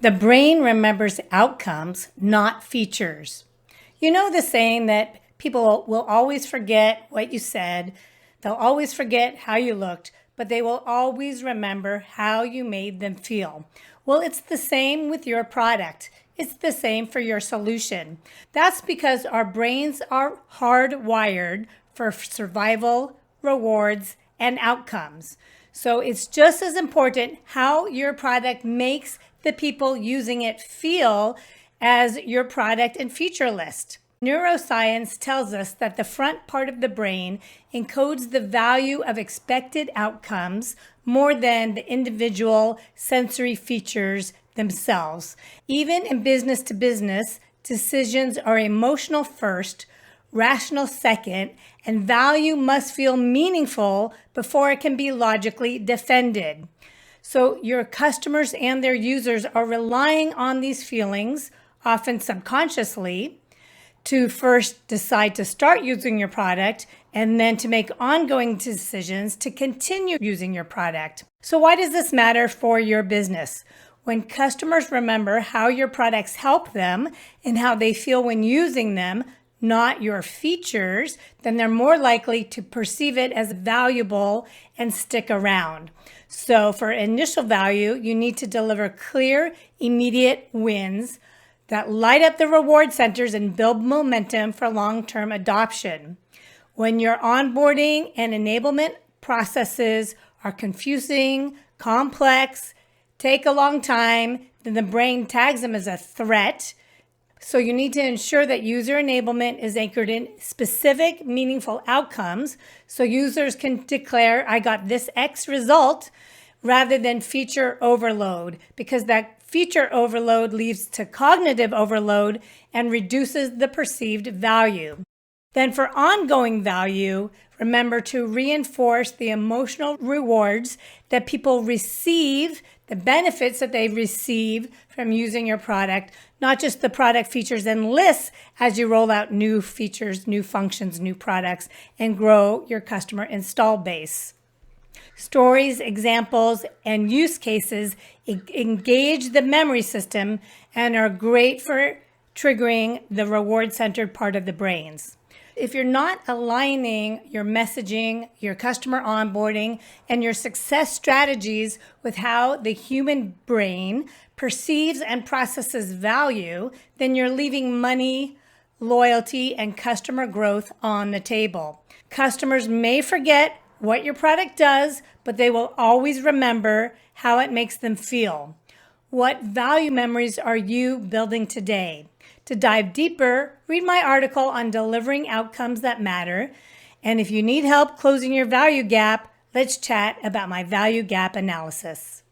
The brain remembers outcomes, not features. You know the saying that people will always forget what you said, they'll always forget how you looked, but they will always remember how you made them feel. Well, it's the same with your product. It's the same for your solution. That's because our brains are hardwired for survival, rewards, and outcomes. So it's just as important how your product makes the people using it feel as your product and feature list. Neuroscience tells us that the front part of the brain encodes the value of expected outcomes more than the individual sensory features themselves. Even in business to business, decisions are emotional first, rational second, and value must feel meaningful before it can be logically defended. So your customers and their users are relying on these feelings, often subconsciously, to first decide to start using your product and then to make ongoing decisions to continue using your product. So why does this matter for your business? When customers remember how your products help them and how they feel when using them, not your features, then they're more likely to perceive it as valuable and stick around. So for initial value, you need to deliver clear, immediate wins that light up the reward centers and build momentum for long-term adoption. When your onboarding and enablement processes are confusing, complex, take a long time, then the brain tags them as a threat. So you need to ensure that user enablement is anchored in specific, meaningful outcomes so users can declare, I got this X result, rather than feature overload, because that feature overload leads to cognitive overload and reduces the perceived value. Then for ongoing value, remember to reinforce the emotional rewards that people receive, the benefits that they receive from using your product, not just the product features and lists as you roll out new features, new functions, new products, and grow your customer install base. Stories, examples, and use cases engage the memory system and are great for triggering the reward-centered part of the brains. If you're not aligning your messaging, your customer onboarding, and your success strategies with how the human brain perceives and processes value, then you're leaving money, loyalty, and customer growth on the table. Customers may forget what your product does, but they will always remember how it makes them feel. What value memories are you building today? To dive deeper, read my article on delivering outcomes that matter. And if you need help closing your value gap, let's chat about my value gap analysis.